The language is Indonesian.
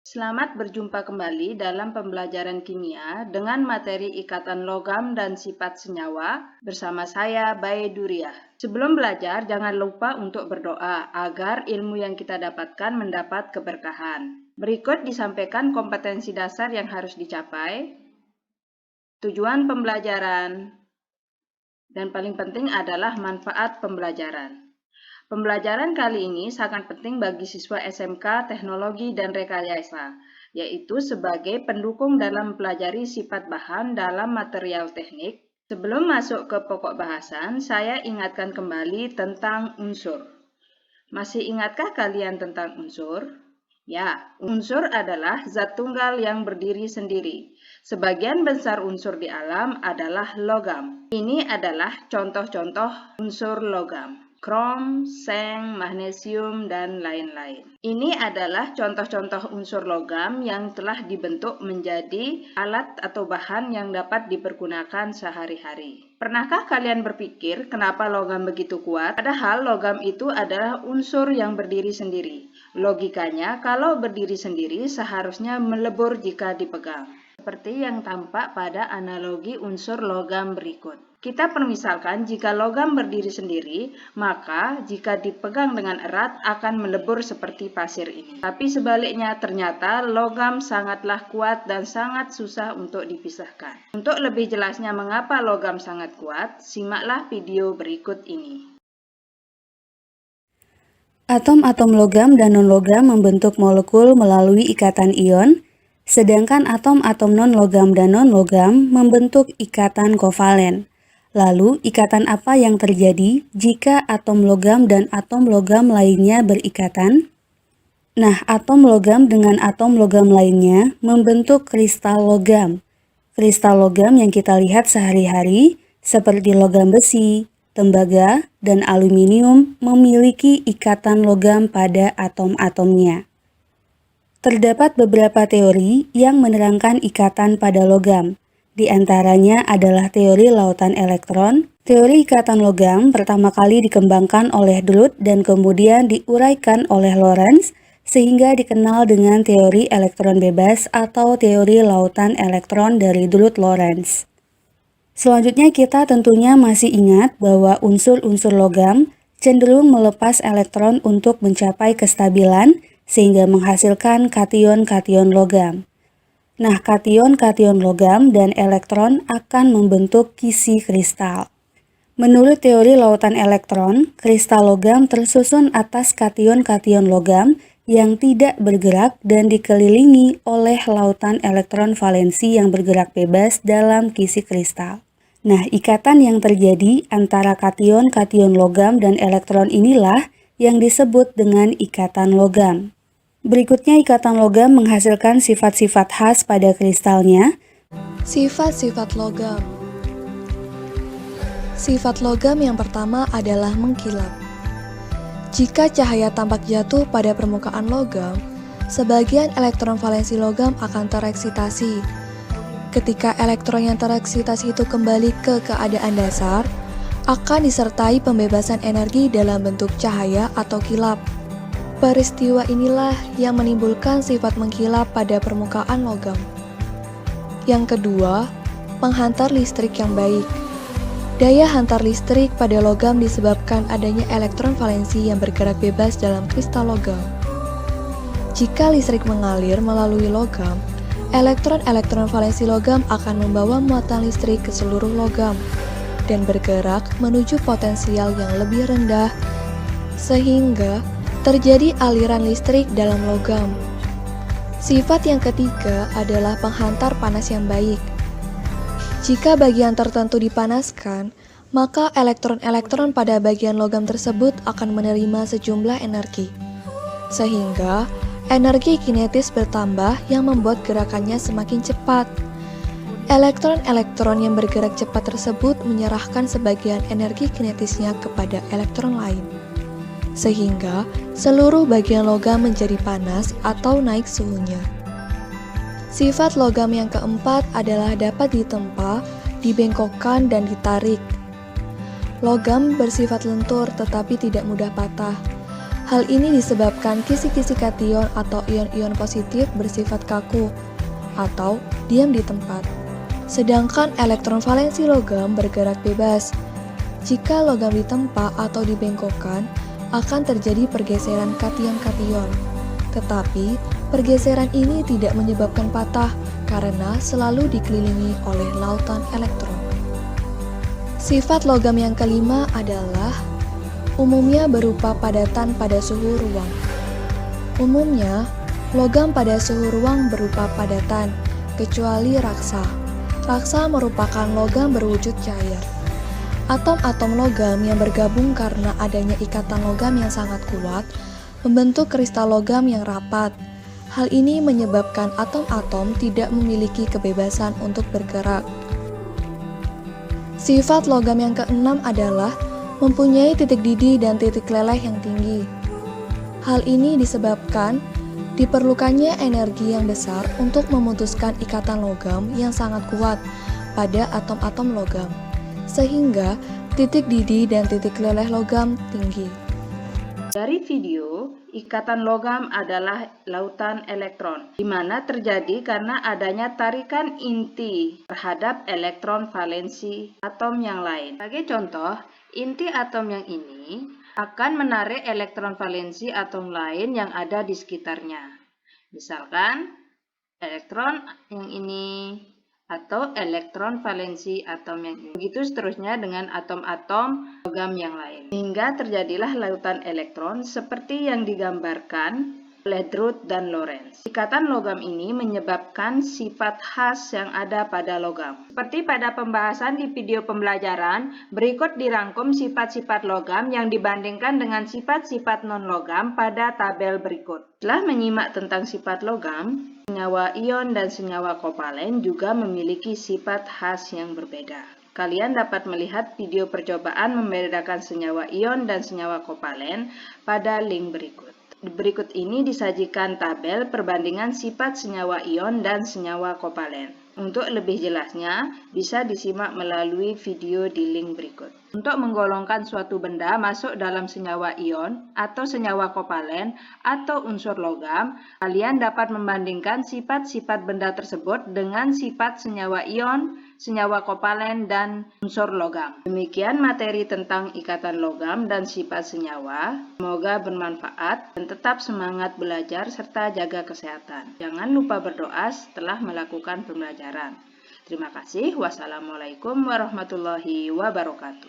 Selamat berjumpa kembali dalam pembelajaran kimia dengan materi ikatan logam dan sifat senyawa bersama saya, Bae Duriah. Sebelum belajar, jangan lupa untuk berdoa agar ilmu yang kita dapatkan mendapat keberkahan. Berikut disampaikan kompetensi dasar yang harus dicapai, tujuan pembelajaran, dan paling penting adalah manfaat pembelajaran. Pembelajaran kali ini sangat penting bagi siswa SMK Teknologi dan Rekayasa, yaitu sebagai pendukung dalam mempelajari sifat bahan dalam material teknik. Sebelum masuk ke pokok bahasan, saya ingatkan kembali tentang unsur. Masih ingatkah kalian tentang unsur? Ya, unsur adalah zat tunggal yang berdiri sendiri. Sebagian besar unsur di alam adalah logam. Ini adalah contoh-contoh unsur logam: krom, seng, magnesium, dan lain-lain. Ini adalah contoh-contoh unsur logam yang telah dibentuk menjadi alat atau bahan yang dapat dipergunakan sehari-hari. Pernahkah kalian berpikir kenapa logam begitu kuat? Padahal logam itu adalah unsur yang berdiri sendiri. Logikanya, kalau berdiri sendiri seharusnya melebur jika dipegang. Seperti yang tampak pada analogi unsur logam berikut. Kita permisalkan jika logam berdiri sendiri, maka jika dipegang dengan erat akan melebur seperti pasir ini. Tapi sebaliknya ternyata logam sangatlah kuat dan sangat susah untuk dipisahkan. Untuk lebih jelasnya mengapa logam sangat kuat, simaklah video berikut ini. Atom-atom logam dan non-logam membentuk molekul melalui ikatan ion, sedangkan atom-atom non-logam dan non-logam membentuk ikatan kovalen. Lalu, ikatan apa yang terjadi jika atom logam dan atom logam lainnya berikatan? Nah, atom logam dengan atom logam lainnya membentuk kristal logam. Kristal logam yang kita lihat sehari-hari, seperti logam besi, tembaga, dan aluminium memiliki ikatan logam pada atom-atomnya. Terdapat beberapa teori yang menerangkan ikatan pada logam. Di antaranya adalah teori lautan elektron. Teori ikatan logam pertama kali dikembangkan oleh Drude dan kemudian diuraikan oleh Lorentz sehingga dikenal dengan teori elektron bebas atau teori lautan elektron dari Drude-Lorentz. Selanjutnya kita tentunya masih ingat bahwa unsur-unsur logam cenderung melepas elektron untuk mencapai kestabilan sehingga menghasilkan kation-kation logam. Nah, kation-kation logam dan elektron akan membentuk kisi kristal. Menurut teori lautan elektron, kristal logam tersusun atas kation-kation logam yang tidak bergerak dan dikelilingi oleh lautan elektron valensi yang bergerak bebas dalam kisi kristal. Nah, ikatan yang terjadi antara kation-kation logam dan elektron inilah yang disebut dengan ikatan logam. Berikutnya, ikatan logam menghasilkan sifat-sifat khas pada kristalnya. Sifat-sifat logam. Sifat logam yang pertama adalah mengkilap. Jika cahaya tampak jatuh pada permukaan logam, sebagian elektron valensi logam akan tereksitasi. Ketika elektron yang tereksitasi itu kembali ke keadaan dasar, akan disertai pembebasan energi dalam bentuk cahaya atau kilap. Peristiwa inilah yang menimbulkan sifat mengkilap pada permukaan logam. Yang kedua, penghantar listrik yang baik. Daya hantar listrik pada logam disebabkan adanya elektron valensi yang bergerak bebas dalam kristal logam. Jika listrik mengalir melalui logam, elektron-elektron valensi logam akan membawa muatan listrik ke seluruh logam dan bergerak menuju potensial yang lebih rendah, sehingga terjadi aliran listrik dalam logam. Sifat yang ketiga adalah penghantar panas yang baik. Jika bagian tertentu dipanaskan, maka elektron-elektron pada bagian logam tersebut akan menerima sejumlah energi, sehingga energi kinetis bertambah yang membuat gerakannya semakin cepat. Elektron-elektron yang bergerak cepat tersebut menyerahkan sebagian energi kinetisnya kepada elektron lain, sehingga seluruh bagian logam menjadi panas atau naik suhunya. Sifat logam yang keempat adalah dapat ditempa, dibengkokkan, dan ditarik. Logam bersifat lentur tetapi tidak mudah patah. Hal ini disebabkan kisi-kisi kation atau ion-ion positif bersifat kaku atau diam di tempat. Sedangkan elektron valensi logam bergerak bebas. Jika logam ditempa atau dibengkokkan, akan terjadi pergeseran kation-kation. Tetapi, pergeseran ini tidak menyebabkan patah karena selalu dikelilingi oleh lautan elektron. Sifat logam yang kelima adalah umumnya berupa padatan pada suhu ruang. Umumnya, logam pada suhu ruang berupa padatan, kecuali raksa. Raksa merupakan logam berwujud cair. Atom-atom logam yang bergabung karena adanya ikatan logam yang sangat kuat membentuk kristal logam yang rapat. Hal ini menyebabkan atom-atom tidak memiliki kebebasan untuk bergerak. Sifat logam yang keenam adalah mempunyai titik didih dan titik leleh yang tinggi. Hal ini disebabkan diperlukannya energi yang besar untuk memutuskan ikatan logam yang sangat kuat pada atom-atom logam, sehingga titik didih dan titik leleh logam tinggi. Dari video, ikatan logam adalah lautan elektron, di mana terjadi karena adanya tarikan inti terhadap elektron valensi atom yang lain. Sebagai contoh, inti atom yang ini akan menarik elektron valensi atom lain yang ada di sekitarnya. Misalkan, elektron yang ini atau elektron valensi atom yang ini. Begitu seterusnya dengan atom-atom logam yang lain. Hingga terjadilah lautan elektron seperti yang digambarkan oleh Drude dan Lorentz. Ikatan logam ini menyebabkan sifat khas yang ada pada logam. Seperti pada pembahasan di video pembelajaran, berikut dirangkum sifat-sifat logam yang dibandingkan dengan sifat-sifat non-logam pada tabel berikut. Setelah menyimak tentang sifat logam, senyawa ion dan senyawa kovalen juga memiliki sifat khas yang berbeda. Kalian dapat melihat video percobaan membedakan senyawa ion dan senyawa kovalen pada link berikut. Berikut ini disajikan tabel perbandingan sifat senyawa ion dan senyawa kovalen. Untuk lebih jelasnya, bisa disimak melalui video di link berikut. Untuk menggolongkan suatu benda masuk dalam senyawa ion atau senyawa kovalen atau unsur logam, kalian dapat membandingkan sifat-sifat benda tersebut dengan sifat senyawa ion, senyawa kovalen, dan unsur logam. Demikian materi tentang ikatan logam dan sifat senyawa. Semoga bermanfaat dan tetap semangat belajar serta jaga kesehatan. Jangan lupa berdoa setelah melakukan pembelajaran. Terima kasih. Wassalamualaikum warahmatullahi wabarakatuh.